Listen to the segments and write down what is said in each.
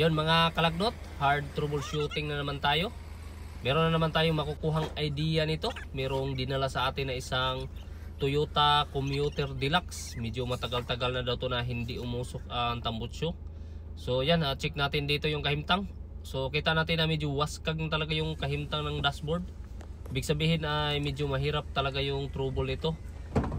Yon mga kalagnot, hard troubleshooting na naman tayo. Meron na naman tayong makukuhang idea nito. Merong dinala sa atin na isang Toyota Commuter Deluxe. Medyo matagal-tagal na daw to na hindi umusok ang tambutsyo. So yan, check natin dito yung kahimtang. So kita natin na medyo waskag talaga yung kahimtang ng dashboard. Ibig sabihin ay medyo mahirap talaga yung trouble nito.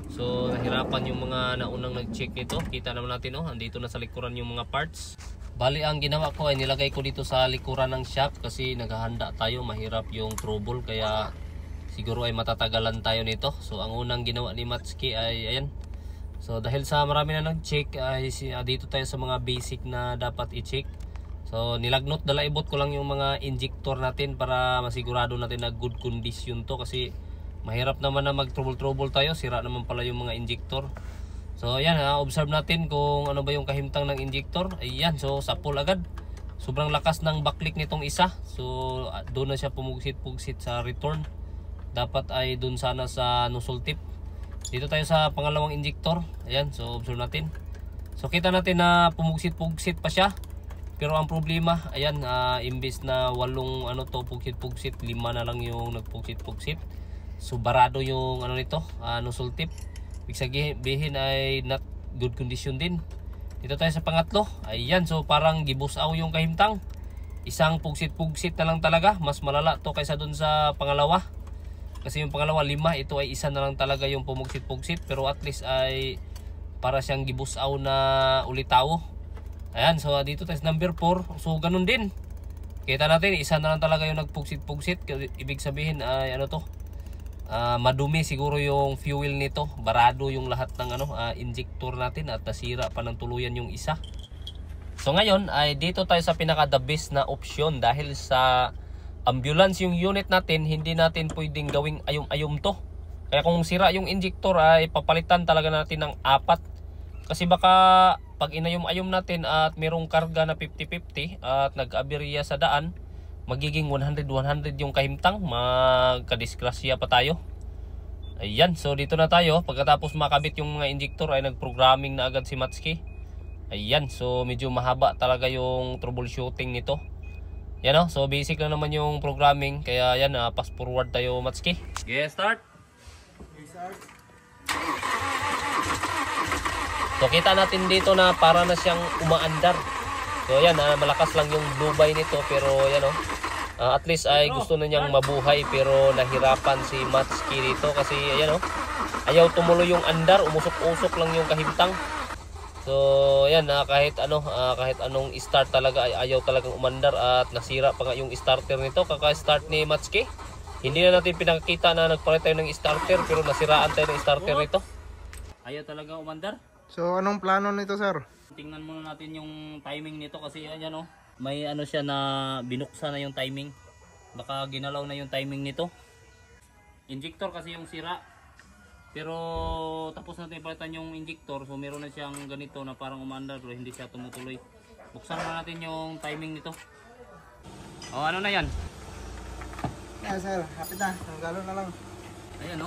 So nahirapan yung mga naunang nag-check nito. Kita naman natin, oh, andito na sa likuran yung mga parts. Bali ang ginawa ko ay nilagay ko dito sa likuran ng shop kasi naghahanda tayo, mahirap yung trouble kaya siguro ay matatagalan tayo nito. So ang unang ginawa ni Matsuki ay ayan. So dahil sa marami na nag-check ay dito tayo sa mga basic na dapat i-check. So nilagnot, dala ibot ko lang yung mga injector natin para masigurado natin na good condition to kasi mahirap naman na mag-trouble tayo, sira naman pala yung mga injector. So ayan, observe natin kung ano ba yung kahimtang ng injector. Ayan, so sapol agad. Sobrang lakas ng backlick nitong isa. So doon na siya pumugsit-pugsit sa return. Dapat ay doon sana sa nozzle tip. Dito tayo sa pangalawang injector. Ayan, so observe natin. So kita natin na pumugsit-pugsit pa siya. Pero ang problema, ayan, imbes na 8 pugsit-pugsit, 5 na lang yung nagpugsit-pugsit. So barado yung nito, nozzle tip. Ibig sabihin ay not good condition din. Dito tayo sa pangatlo. Ayan, so parang gibusaw yung kahimtang. Isang pugsit-pugsit na lang talaga. Mas malala to kaysa dun sa pangalawa. Kasi yung pangalawa 5, ito ay isa na lang talaga yung pumugsit-pugsit. Pero at least ay para siyang gibusaw na ulitaw. Ayan, so dito tayo sa number 4. So ganun din. Kita natin, isa na lang talaga yung nagpugsit-pugsit. Ibig sabihin ay madumi siguro yung fuel nito, barado yung lahat ng injector natin at nasira pa ng tuluyan yung isa. So ngayon ay dito tayo sa pinaka the best na option dahil sa ambulance yung unit natin, hindi natin pwedeng gawing ayom-ayom to. Kaya kung sira yung injector ay papalitan talaga natin ng 4 kasi baka pag inayom-ayom natin at merong karga na 50-50 at nag-aberya sa daan, magiging 100-100 yung kahimtang, magkadisgrasya pa tayo. Ayan, so dito na tayo. Pagkatapos makabit yung mga injector ay nag-programming na agad si Matsuki. Ayan, so medyo mahaba talaga yung troubleshooting nito. Yan, so basic lang naman yung programming. Kaya yan, pass forward tayo Matsuki. Okay, start. So kita natin dito na para na siyang umaandar. So yan, malakas lang yung blue by nito pero yan at least ay gusto na niyang mabuhay pero nahirapan si Matsuki dito kasi ayan ayaw tumuloy yung andar, umusok-usok lang yung kahimtang. So yan, kahit anong start talaga ay ayaw talagang umandar at nasira pa nga yung starter nito kaka-start ni Matsuki. Hindi na natin pinakita na nagpalit tayo ng starter pero nasiraan tayo ng starter nito. Ayaw talaga umandar. So anong plano nito, sir? Tingnan muna natin yung timing nito kasi ayan may siya na binuksan na yung timing. Baka ginalaw na yung timing nito. Injector kasi yung sira. Pero tapos natin palitan yung injector, so meron na siyang ganito na parang umandar pero hindi siya tumutuloy. Buksan na natin yung timing nito. Oh, ano na yan? Yeah, sir. Hapit na. Tanggalo na lang. Ayan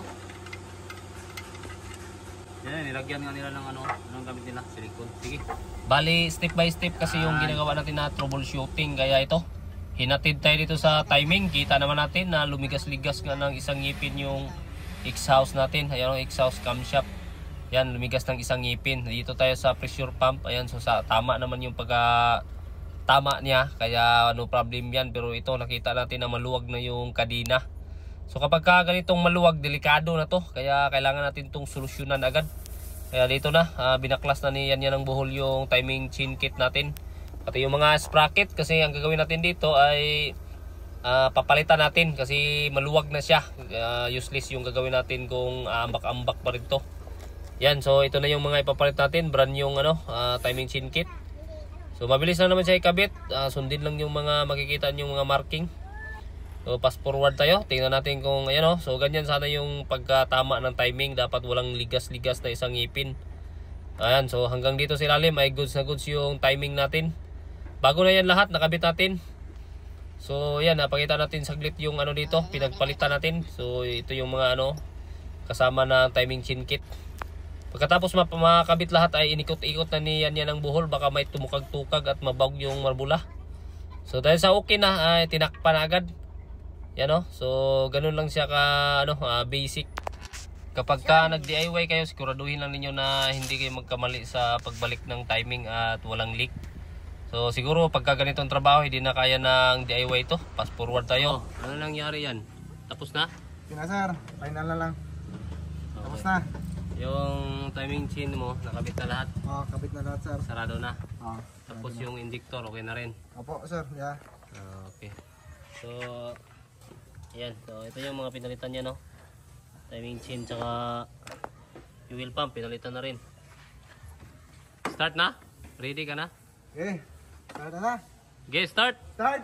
yan, nilagyan nga nila ng anong gamit nila, silicone. Sige. Bali, step by step kasi yung ginagawa natin na troubleshooting. Kaya ito, hinatid tayo dito sa timing. Kita naman natin na lumigas-ligas nga ng isang ngipin yung exhaust natin. Ayan yung exhaust camshaft. Yan, lumigas ng isang ngipin. Dito tayo sa pressure pump. Ayan, so tama naman yung tama niya. Kaya no problem yan. Pero ito, nakita natin na maluwag na yung kadina. So kapag ganitong maluwag, delikado na to. Kaya kailangan natin itong solusyonan agad. Kaya dito na, binaklas na niyan ng buhol yung timing chain kit natin. Pati yung mga sprocket kasi ang gagawin natin dito ay papalitan natin kasi maluwag na siya. Useless yung gagawin natin kung ambak-ambak pa rin to. Yan, so ito na yung mga ipapalit natin. Brand yung timing chain kit. So mabilis lang naman siya ikabit. Sundin lang yung mga makikita yung mga marking. So pass forward tayo, tingnan natin kung so ganyan sana yung pagkatama ng timing, dapat walang ligas-ligas na isang ngipin. Ayan, so hanggang dito sa ilalim ay goods na goods yung timing natin. Bago na yan lahat, nakabit natin. So yan, napakita natin saglit yung dito, pinagpalitan natin. So ito yung mga kasama na timing chain kit. Pagkatapos makabit lahat ay inikot-ikot na niyan ang buhol, baka may tumukag-tukag at mabawg yung marbula. So dahil sa okay na ay tinakpan agad. Yan no. So ganun lang siya ka basic. Kapag ka nag-DIY kayo, siguraduhin lang ninyo na hindi kayo magkamali sa pagbalik ng timing at walang leak. So siguro pagka ganitong trabaho hindi na kaya ng DIY ito. Fast forward tayo. Ano nangyari yan? Tapos na? Okay na sir, final na lang. Tapos na. Yung timing chain mo, nakabit na lahat. Kabit na lahat sir. Sarado na. Tapos sarado na. yung indictor, okay na rin. Opo sir, yeah. Okay. So, ayan. So, ito yung mga pinalitan niya, no? Timing chain, tsaka fuel pump, pinalitan na rin. Start na? Ready ka na? Okay, start na. Okay, start! Start!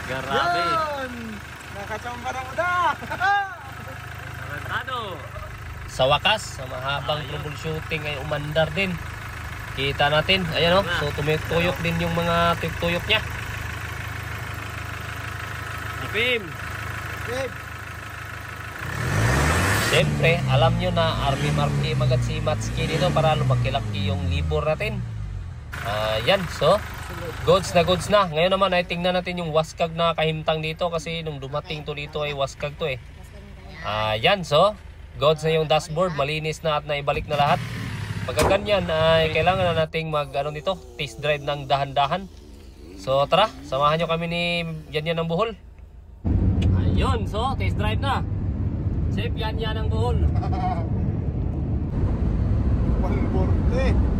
Grabe! Yan! Nakachamba na muda! Sarado! Sa wakas, sa mahabang troubleshooting ay umandar din. Kita natin, ayan o. So, tumutuyok din yung mga tuyok niya. Ipim! Okay. Siyempre, alam nyo na army-marky magat si Matsuki dito para lumaki-laki yung libor natin. Yan, so goods na. Ngayon naman ay tingnan natin yung waskag na kahimtang dito kasi nung dumating to dito ay waskag to eh. Yan, so goods na yung dashboard, malinis na at naibalik na lahat. Pagka ganyan ay kailangan na nating nito, test drive ng dahan-dahan. So tara, samahan nyo kami ni Yan ng Bohol. Ayun, so test drive na. Chef, yan ang Bohol. 140.